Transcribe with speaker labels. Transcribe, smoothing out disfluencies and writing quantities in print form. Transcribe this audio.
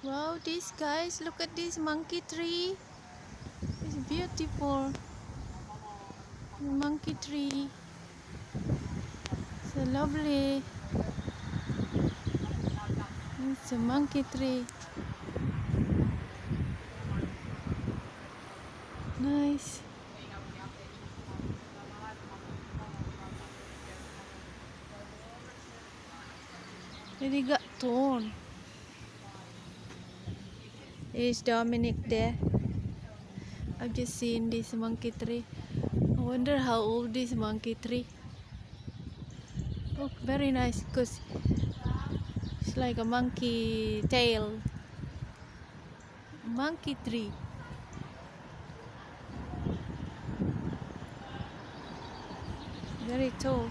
Speaker 1: Wow, these guys, look at this monkey tree. It's beautiful. Monkey tree. So lovely. It's a monkey tree. Nice. Really got torn. Is Dominic there? I've just seen this monkey tree. I wonder how old this monkey tree. Oh, very nice because it's like a monkey tail. Monkey tree. Very tall.